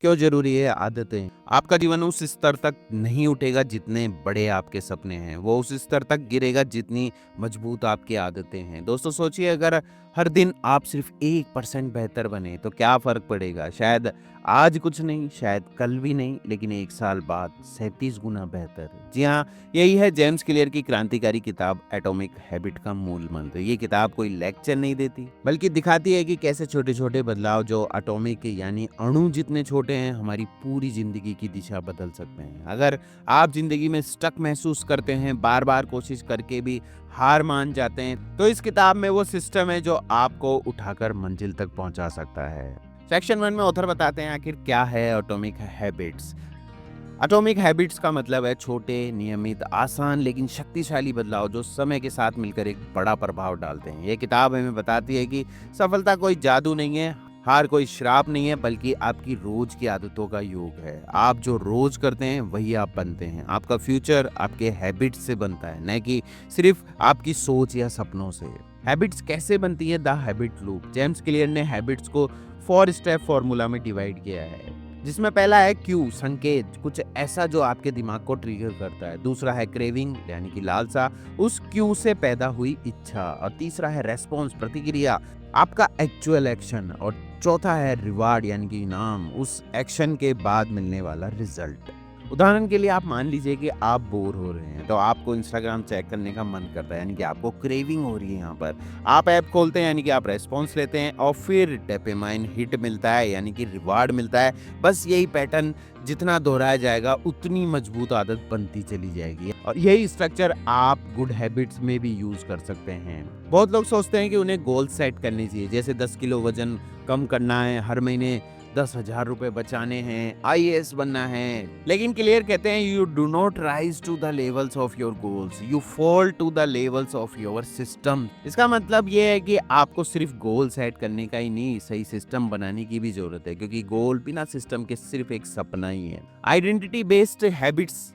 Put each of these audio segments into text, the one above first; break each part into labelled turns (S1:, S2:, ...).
S1: क्यों जरूरी है आदतें? आपका जीवन उस स्तर तक नहीं उठेगा जितने बड़े आपके सपने हैं, वो उस स्तर तक गिरेगा जितनी मजबूत आपकी आदतें हैं। दोस्तों सोचिए, अगर हर दिन आप सिर्फ 1% बेहतर बने तो क्या फ़र्क पड़ेगा? शायद आज कुछ नहीं, शायद कल भी नहीं, लेकिन 1 साल बाद 37 गुना बेहतर। जी हाँ, यही है जेम्स क्लियर की क्रांतिकारी किताब एटॉमिक हैबिट का मूल मंत्र। ये किताब कोई लेक्चर नहीं देती, बल्कि दिखाती है कि कैसे छोटे-छोटे बदलाव जो एटॉमिक यानी अणु जितने छोटे हैं, हमारी पूरी ज़िंदगी की दिशा बदल सकते हैं। अगर आप ज़िंदगी में स्टक महसूस करते हैं, बार-बार कोशिश करके भी हार मान जाते हैं, तो इस किताब में वो सिस्टम है जो आपको उठाकर मंजिल तक पहुंचा सकता है। सेक्शन 1 में ऑथर बताते हैं आखिर क्या है एटॉमिक हैबिट्स। एटॉमिक हैबिट्स का मतलब है छोटे, नियमित, आसान लेकिन शक्तिशाली बदलाव जो समय के साथ मिलकर एक बड़ा प्रभाव डालते हैं। ये किताब हमें बताती है कि सफलता कोई जादू नहीं है, हार कोई श्राप नहीं है, बल्कि आपकी रोज की आदतों का योग है। आप जो रोज करते हैं वही आप बनते हैं। आपका फ्यूचर आपके हैबिट्स से बनता है, न कि सिर्फ आपकी सोच या सपनों से। हैबिट्स कैसे बनती है? The habit loop. James clear ने हैबिट्स को 4 स्टेप फॉर्मूला में डिवाइड किया है, जिसमें पहला है क्यू, संकेत, कुछ ऐसा जो आपके दिमाग को ट्रिगर करता है। दूसरा है क्रेविंग, यानी कि लालसा, उस क्यू से पैदा हुई इच्छा। और तीसरा है रेस्पॉन्स, प्रतिक्रिया, आपका एक्चुअल एक्शन। और चौथा है रिवार्ड, यानी कि इनाम, उस एक्शन के बाद मिलने वाला रिजल्ट। उदाहरण के लिए आप मान लीजिए कि आप बोर हो रहे हैं, तो आपको इंस्टाग्राम चेक करने का मन करता है, यानी कि आपको क्रेविंग हो रही है। यहाँ पर आप ऐप खोलते हैं, यानी कि आप रेस्पॉन्स लेते हैं, और फिर डोपामाइन हिट मिलता है, यानी कि रिवार्ड मिलता है। बस यही पैटर्न जितना दोहराया जाएगा उतनी मजबूत आदत बनती चली जाएगी। और यही स्ट्रक्चर आप गुड हैबिट्स में भी यूज कर सकते हैं। बहुत लोग सोचते हैं कि उन्हें गोल सेट करने चाहिए, जैसे 10 किलो वजन कम करना है, हर महीने 10,000 रुपए बचाने हैं, आईएएस बनना है। लेकिन क्लियर कहते हैं, you do not rise to the levels of your goals, you fall to the levels of your system. इसका मतलब ये है कि आपको सिर्फ गोल सेट करने का ही नहीं, सही सिस्टम बनाने की भी जरूरत है, क्योंकि गोल बिना सिस्टम के सिर्फ एक सपना ही है। Identity based habits.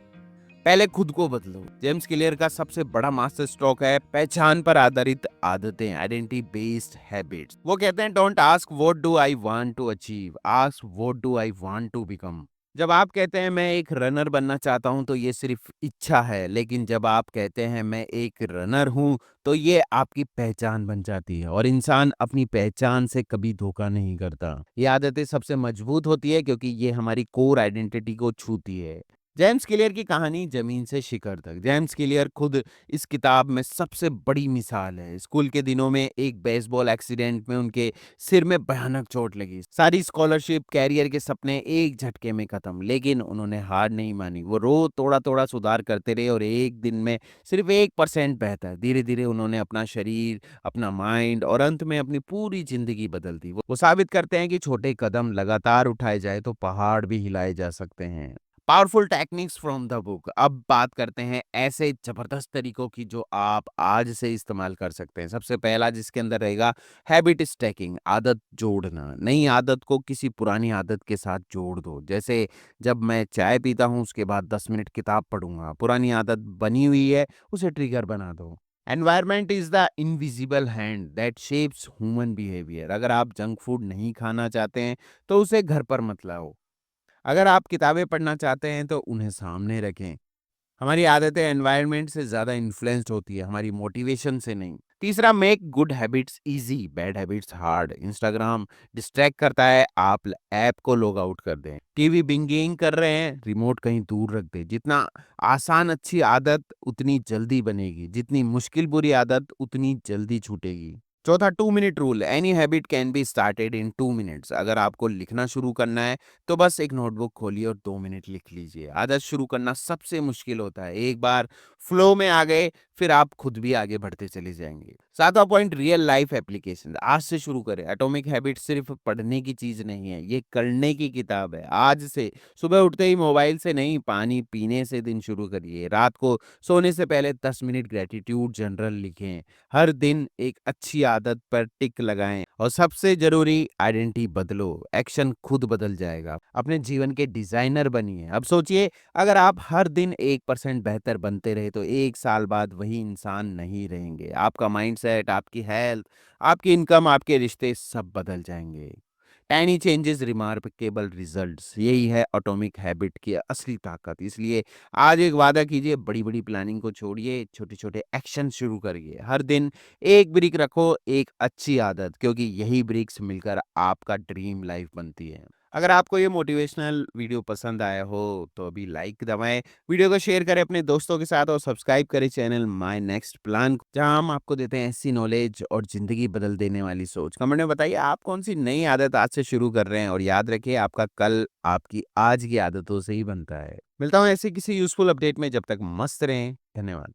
S1: पहले खुद को बदलो। जेम्स क्लियर का सबसे बड़ा मास्टर स्ट्रोक है पहचान पर आधारित आदतें, आइडेंटिटी बेस्ड हैबिट्स। वो कहते हैं, don't ask what do I want to achieve, ask what do I want to become. जब आप कहते हैं मैं एक रनर बनना चाहता हूं, तो ये सिर्फ इच्छा है, लेकिन जब आप कहते हैं मैं एक रनर हूं, तो ये आपकी पहचान बन जाती है। और इंसान अपनी पहचान से कभी धोखा नहीं करता। ये आदतें सबसे मजबूत होती है क्योंकि ये हमारी कोर आइडेंटिटी को छूती है। जेम्स क्लियर की कहानी जमीन से शिखर तक। जेम्स क्लियर खुद इस किताब में सबसे बड़ी मिसाल है। स्कूल के दिनों में एक बेसबॉल एक्सीडेंट में उनके सिर में भयानक चोट लगी। सारी स्कॉलरशिप, कैरियर के सपने एक झटके में खत्म, लेकिन उन्होंने हार नहीं मानी। वो रोज थोड़ा थोड़ा सुधार करते रहे, और एक दिन में सिर्फ 1% बेहतर। धीरे धीरे उन्होंने अपना शरीर, अपना माइंड और अंत में अपनी पूरी जिंदगी बदल दी। वो साबित करते हैं कि छोटे कदम लगातार उठाए जाए तो पहाड़ भी हिलाए जा सकते हैं। Powerful techniques from the book. अब बात करते हैं ऐसे जबरदस्त तरीकों की जो आप आज से इस्तेमाल कर सकते हैं। सबसे पहला जिसके अंदर रहेगा हैबिट स्टैकिंग, आदत जोड़ना। नई आदत को किसी पुरानी आदत के साथ जोड़ दो। जैसे जब मैं चाय पीता हूँ उसके बाद 10 मिनट किताब पढ़ूंगा। पुरानी आदत बनी हुई है, उसे ट्रिगर बना दो। Environment is the invisible hand that shapes human behaviour. अगर आप जंक फूड नहीं खाना चाहते हैं तो उसे घर पर मत लाओ। अगर आप किताबें पढ़ना चाहते हैं तो उन्हें सामने रखें। हमारी आदतें एनवायरनमेंट से ज़्यादा इन्फ्लुएंस्ड होती है, हमारी मोटिवेशन से नहीं। तीसरा, make good habits easy, bad habits hard. Instagram distract करता है, आप ऐप को लॉग आउट कर दें। टीवी बिंगिंग कर रहे हैं, रिमोट कहीं दूर रख दें। जितना आसान अच्छी आदत उतनी जल्दी बनेगी, जितनी मुश्किल बुरी आदत उतनी जल्दी छूटेगी। चौथा, 2 minute rule. Any habit can be started in 2 minutes. अगर आपको लिखना शुरू करना है तो बस एक नोटबुक खोलिए और 2 मिनट लिख लीजिए। आदत शुरू करना सबसे मुश्किल होता है। एक बार फ्लो में आ गए, फिर आप खुद भी आगे बढ़ते चले जाएंगे। सातवां पॉइंट, रियल लाइफ एप्लीकेशन। आज से शुरू करें। एटॉमिक हैबिट सिर्फ पढ़ने की चीज नहीं है, ये करने की किताब है। आज से सुबह उठते ही मोबाइल से नहीं, पानी पीने से दिन शुरू करिए। रात को सोने से पहले 10 मिनट ग्रेटिट्यूड जनरल लिखें। हर दिन एक अच्छी आदत पर टिक लगाएं। और सबसे जरूरी, आइडेंटिटी बदलो। एक्शन खुद बदल जाएगा। अपने जीवन के डिजाइनर बनिए। अब सोचिए, अगर आप हर दिन 1% बेहतर बनते रहे तो 1 साल बाद वही इंसान नहीं रहेंगे। आपका माइंडसेट, आपकी हेल्थ, आपकी इनकम, आपके रिश्ते सब बदल जाएंगे। टाइनी चेंजेस रिमार्केबल रिजल्ट्स, यही है एटॉमिक हैबिट की असली ताकत। इसलिए आज एक वादा कीजिए, बड़ी-बड़ी प्लानिंग को छोड़िए, छोटे-छोटे एक्शन शुरू करिए। हर दिन एक ब्रेक रखो, एक अच्छी आदत, क्योंकि यही ब्रेक्स मिलकर आपका ड्रीम लाइफ बनती है। अगर आपको ये मोटिवेशनल वीडियो पसंद आया हो तो अभी लाइक दबाएँ, वीडियो को शेयर करें अपने दोस्तों के साथ और सब्सक्राइब करें चैनल माय नेक्स्ट प्लान, जहां हम आपको देते हैं ऐसी नॉलेज और जिंदगी बदल देने वाली सोच। कमेंट में बताइए आप कौन सी नई आदत आज से शुरू कर रहे हैं, और याद रखिए आपका कल आपकी आज की आदतों से ही बनता है। मिलता हूं ऐसे किसी यूजफुल अपडेट में, जब तक मस्त रहें। धन्यवाद।